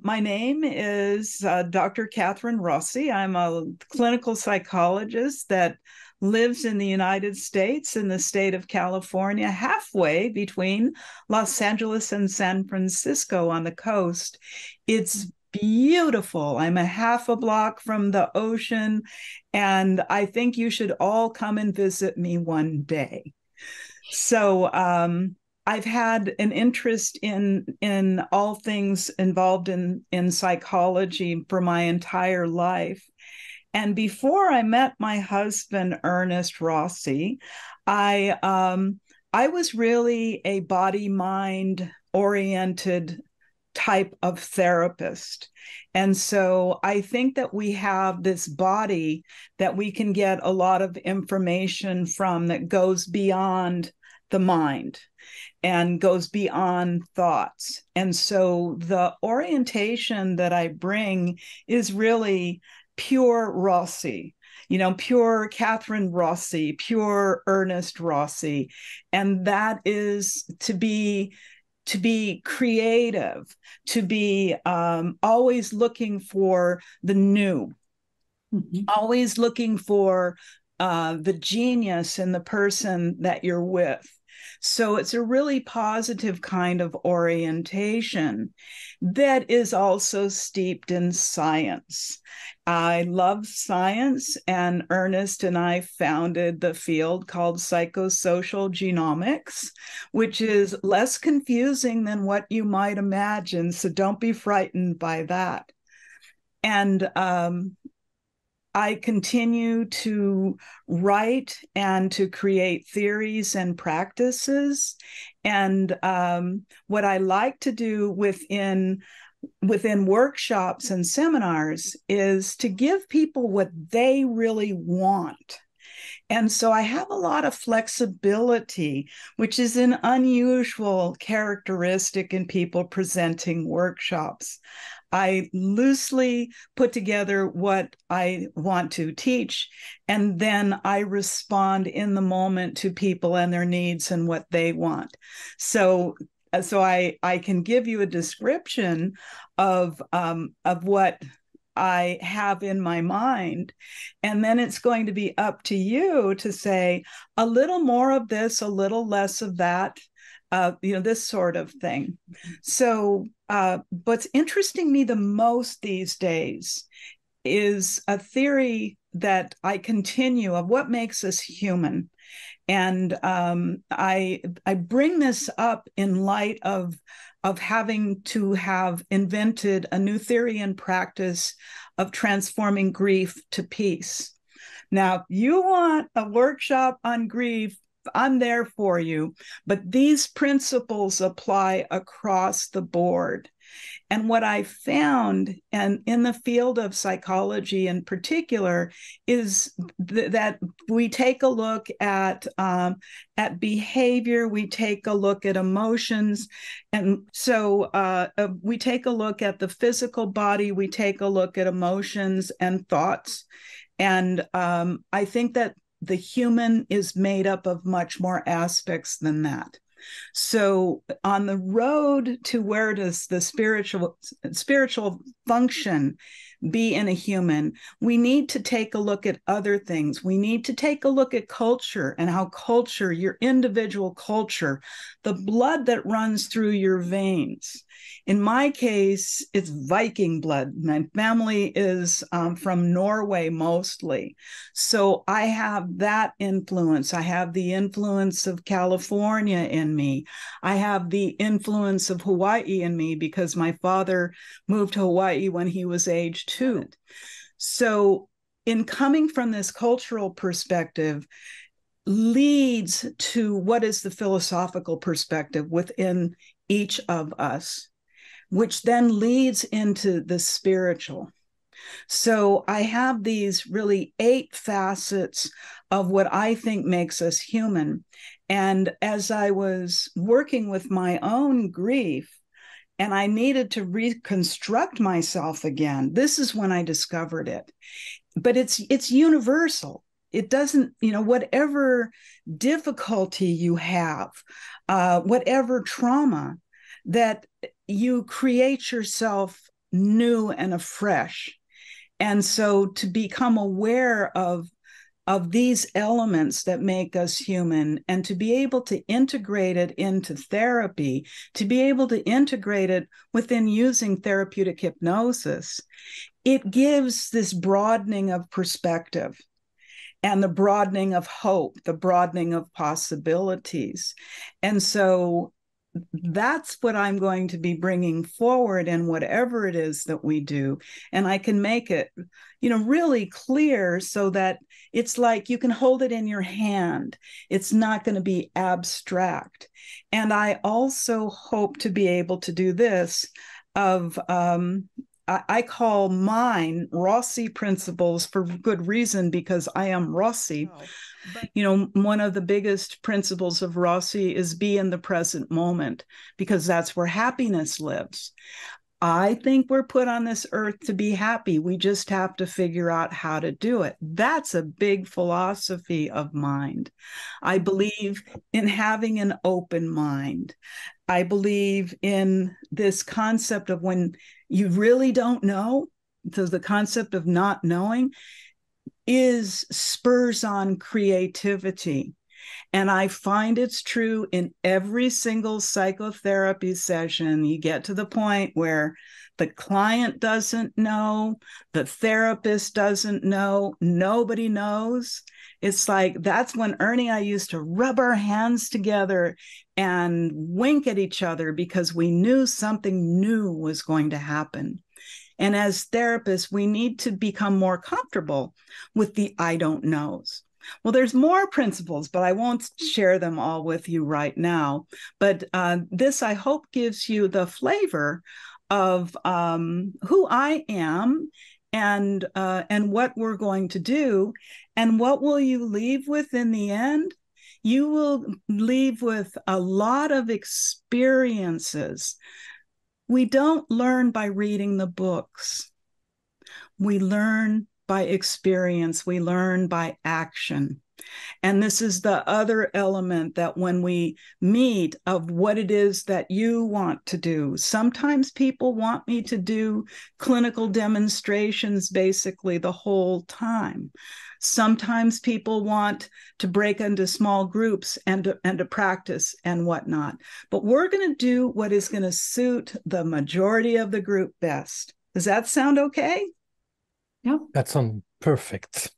my name is Dr. Kathryn Rossi. I'm a clinical psychologist that lives in the United States, in the state of California, halfway between Los Angeles and San Francisco on the coast. It's beautiful. I'm a half a block from the ocean, and I think you should all come and visit me one day. So, I've had an interest in all things involved in psychology for my entire life. And before I met my husband, Ernest Rossi, I was really a body-mind oriented type of therapist. And so I think that we have this body that we can get a lot of information from that goes beyond the mind and goes beyond thoughts. And so the orientation that I bring is really pure Rossi, pure Kathryn Rossi, pure Ernest Rossi. And that is to be creative, to be always looking for the new, always looking for the genius in the person that you're with. So it's a really positive kind of orientation that is also steeped in science. I love science, and Ernest and I founded the field called psychosocial genomics, which is less confusing than what you might imagine. So don't be frightened by that. And I continue to write and to create theories and practices. And what I like to do within workshops and seminars is to give people what they really want. And so I have a lot of flexibility, which is an unusual characteristic in people presenting workshops. I loosely put together what I want to teach, and then I respond in the moment to people and their needs and what they want. So I can give you a description of what I have in my mind, and then it's going to be up to you to say a little more of this, a little less of that, this sort of thing. So what's interesting me the most these days is a theory that I continue of what makes us human. And I bring this up in light of having to have invented a new theory and practice of transforming grief to peace. Now, if you want a workshop on grief, I'm there for you, but these principles apply across the board. And what I found, and in the field of psychology in particular, is that we take a look at behavior, we take a look at emotions, and so we take a look at the physical body, we take a look at emotions and thoughts, and I think that the human is made up of much more aspects than that. So on the road to where does the spiritual function be in a human, we need to take a look at other things. We need to take a look at culture and how culture, your individual culture, the blood that runs through your veins. In my case, it's Viking blood. My family is from Norway mostly. So I have that influence. I have the influence of California in me. I have the influence of Hawaii in me because my father moved to Hawaii when he was age 2. So in coming from this cultural perspective leads to what is the philosophical perspective within each of us, which then leads into the spiritual. So I have these really 8 facets of what I think makes us human. And as I was working with my own grief, and I needed to reconstruct myself again, this is when I discovered it. But it's universal. It doesn't, whatever difficulty you have, whatever trauma, that you create yourself new and afresh. And so to become aware of these elements that make us human, and to be able to integrate it into therapy, to be able to integrate it within using therapeutic hypnosis, it gives this broadening of perspective and the broadening of hope, the broadening of possibilities. And so that's what I'm going to be bringing forward in whatever it is that we do. And I can make it, really clear so that it's like you can hold it in your hand. It's not going to be abstract. And I also hope to be able to do this of, I call mine Rossi principles for good reason, because I am Rossi. Oh. One of the biggest principles of Rossi is be in the present moment, because that's where happiness lives. I think we're put on this earth to be happy. We just have to figure out how to do it. That's a big philosophy of mind. I believe in having an open mind. I believe in this concept of when you really don't know, so the concept of not knowing spurs on creativity. And I find it's true in every single psychotherapy session. You get to the point where the client doesn't know, the therapist doesn't know, nobody knows. It's like, that's when Ernie and I used to rub our hands together and wink at each other, because we knew something new was going to happen. And as therapists, we need to become more comfortable with the I don't knows. Well, there's more principles, but I won't share them all with you right now. But this, I hope, gives you the flavor of who I am and what we're going to do. And what will you leave with in the end? You will leave with a lot of experiences. We don't learn by reading the books. We learn by experience. We learn by action. And this is the other element, that when we meet, of what it is that you want to do. Sometimes people want me to do clinical demonstrations basically the whole time. Sometimes people want to break into small groups and to practice and whatnot. But we're going to do what is going to suit the majority of the group best. Does that sound okay? Yeah. That sounds perfect.